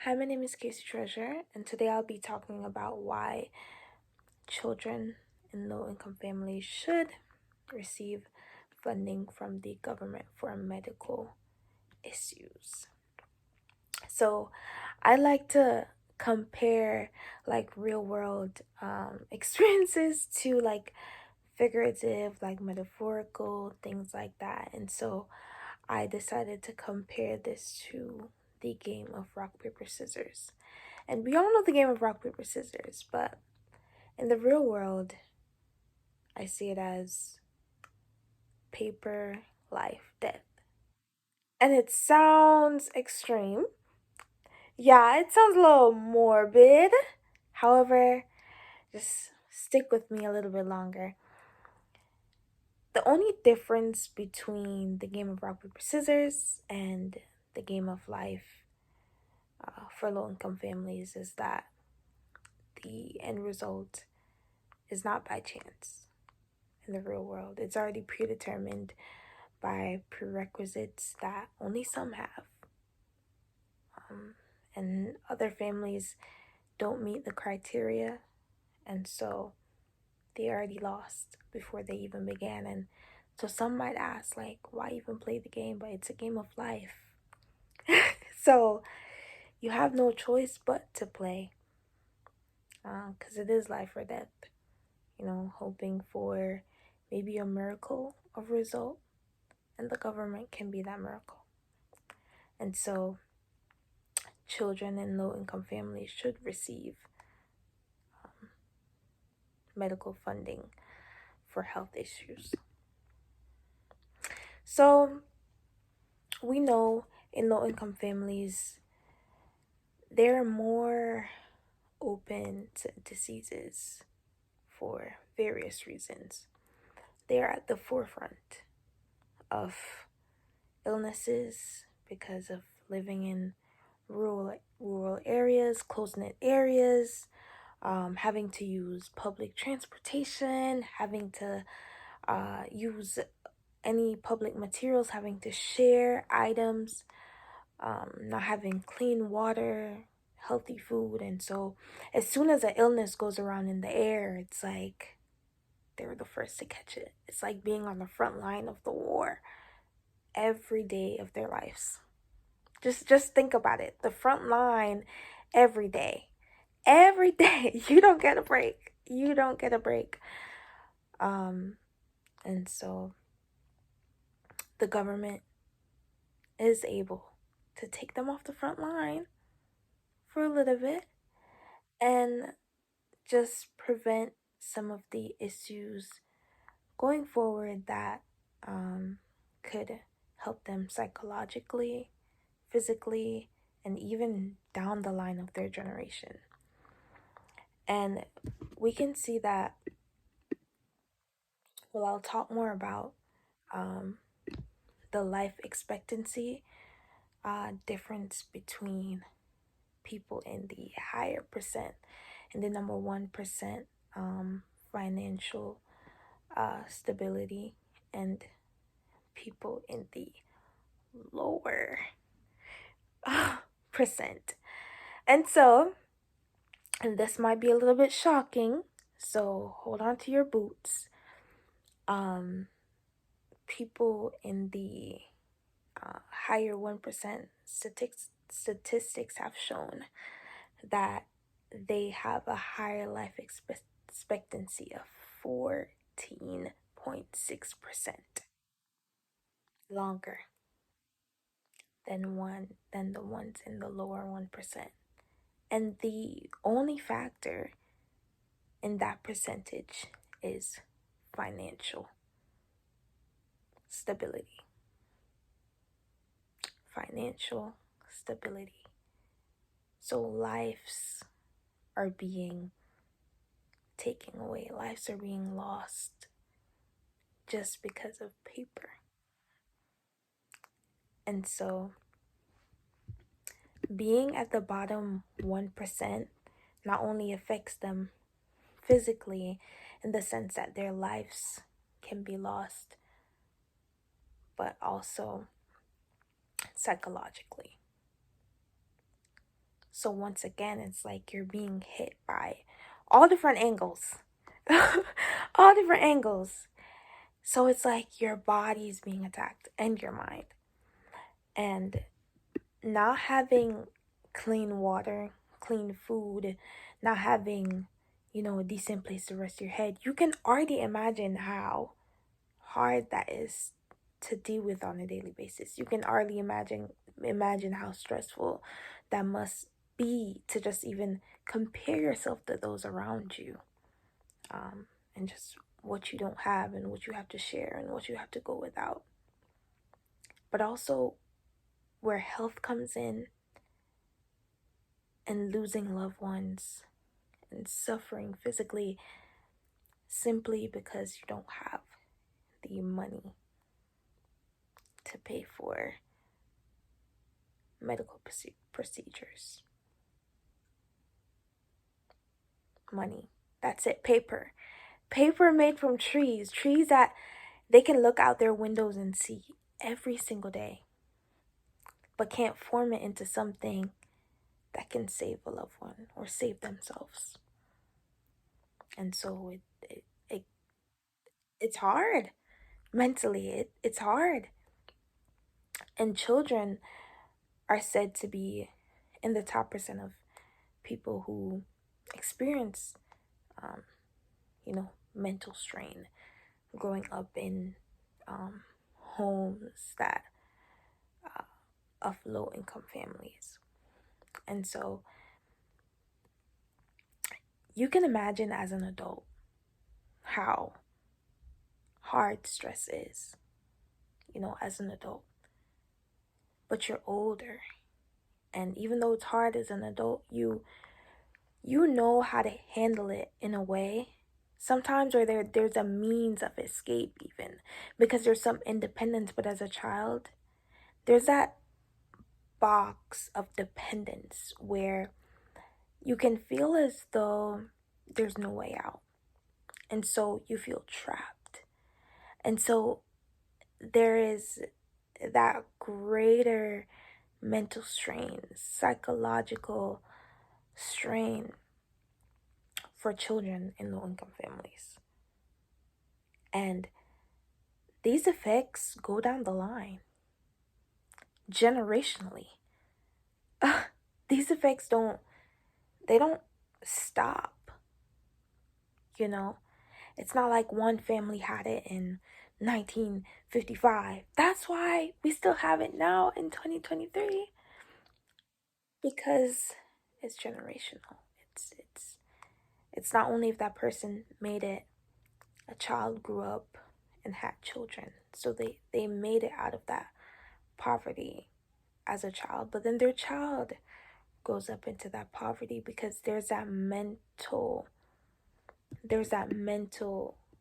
Hi, my name is Casey Treasure, and today I'll be talking about why children in low income families should receive funding from the government for medical issues. So, I like to compare like real world experiences to like figurative, like metaphorical things like that. And so, I decided to compare this to the game of rock, paper, scissors. And we all know the game of rock, paper, scissors, but in the real world, I see it as paper, life, death. And it sounds extreme. Yeah, it sounds a little morbid. However, just stick with me a little bit longer. The only difference between the game of rock, paper, scissors and the game of life for low income families is that the end result is not by chance in the real world. It's already predetermined by prerequisites that only some have. And other families don't meet the criteria, and so they already lost before they even began. And so some might ask, like, why even play the game? But it's a game of life. So you have no choice but to play, because it is life or death. Hoping for maybe a miracle of result, and the government can be that miracle. And so children in low income families should receive medical funding for health issues. So we know in low income families, they're more open to diseases for various reasons. They're at the forefront of illnesses because of living in rural areas, close-knit areas, having to use public transportation, having to use any public materials, having to share items, not having clean water, healthy food. And so as soon as an illness goes around in the air, it's like they're the first to catch it. It's like being on the front line of the war every day of their lives. Just think about it. The front line every day. Every day. You don't get a break. You don't get a break. And so the government is able to take them off the front line for a little bit and just prevent some of the issues going forward that could help them psychologically, physically, and even down the line of their generation. And we can see that, well, I'll talk more about the life expectancy difference between people in the higher percent and the number 1% financial stability, and people in the lower percent. And so, and this might be a little bit shocking, so hold on to your boots. People in the higher 1% statistics have shown that they have a higher life expectancy of 14.6% longer than the ones in the lower 1%. And the only factor in that percentage is financial stability. Financial stability. So lives are being taken away, lives are being lost just because of paper. And so being at the bottom 1% not only affects them physically in the sense that their lives can be lost, but also psychologically. So once again, it's like you're being hit by all different angles. All different angles. So it's like your body's being attacked and your mind. And not having clean water, clean food, not having, a decent place to rest your head, you can already imagine how hard that is to deal with on a daily basis. You can already imagine how stressful that must be to just even compare yourself to those around you, and just what you don't have and what you have to share and what you have to go without. But also where health comes in, and losing loved ones and suffering physically simply because you don't have the money to pay for medical procedures. Money. That's it. Paper. Paper made from trees. Trees that they can look out their windows and see every single day, but can't form it into something that can save a loved one or save themselves. And so it's hard mentally. It's hard. And children are said to be in the top percent of people who experience, um, mental strain growing up in homes that of low income families. And so you can imagine as an adult how hard stress is, as an adult. But you're older. And even though it's hard as an adult, you know how to handle it in a way sometimes where there's a means of escape, even because there's some independence. But as a child, there's that box of dependence where you can feel as though there's no way out, and so you feel trapped. And so there is that greater mental strain, psychological strain for children in low income families. And these effects go down the line generationally. These effects don't stop, It's not like one family had it in 1955. That's why we still have it now in 2023, because it's generational. It's not only if that person made it, a child grew up and had children, so they made it out of that poverty as a child, but then their child goes up into that poverty because there's that mental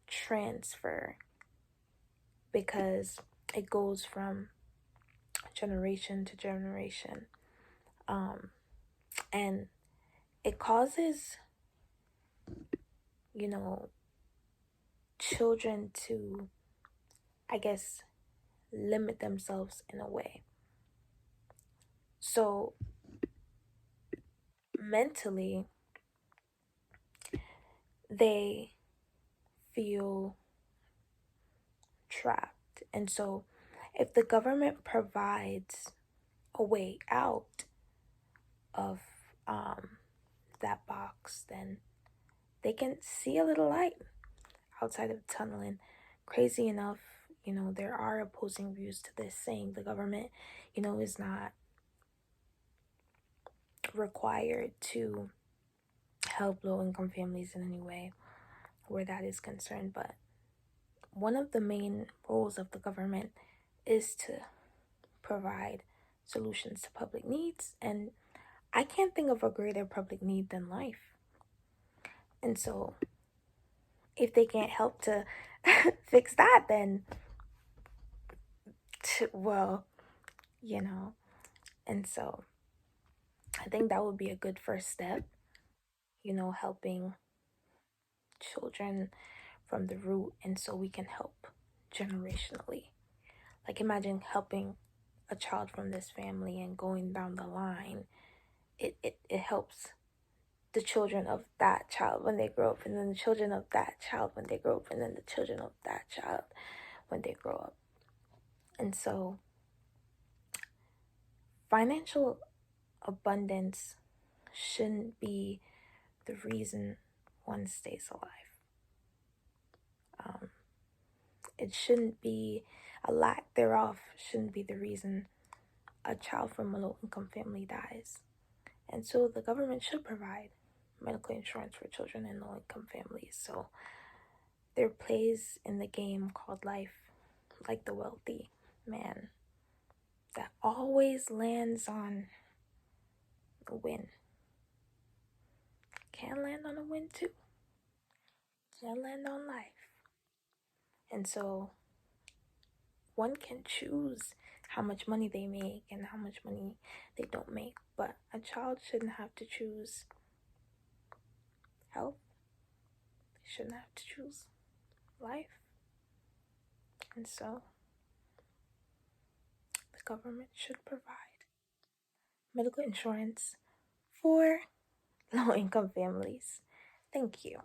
transfer, because it goes from generation to generation, and it causes children to, I guess, limit themselves in a way. So mentally they feel trapped. And so if the government provides a way out of that box, then they can see a little light outside of the tunnel. And crazy enough, there are opposing views to this, saying the government, is not required to help low income families in any way where that is concerned. But one of the main roles of the government is to provide solutions to public needs. And I can't think of a greater public need than life. And so if they can't help to fix that, then, well, And so I think that would be a good first step, helping children from the root. And so we can help generationally. Like, imagine helping a child from this family and going down the line. It it helps the children of that child when they grow up, and then the children of that child when they grow up, and then the children of that child when they grow up. And so financial abundance shouldn't be the reason one stays alive. It shouldn't be, a lack thereof shouldn't be the reason a child from a low income family dies. And so the government should provide medical insurance for children in low income families. So there are plays in the game called life, like the wealthy man, that always lands on a win. Can land on a win too. Can land on life. And so one can choose how much money they make and how much money they don't make, but a child shouldn't have to choose health. They shouldn't have to choose life. And so the government should provide medical insurance for low income families. Thank you.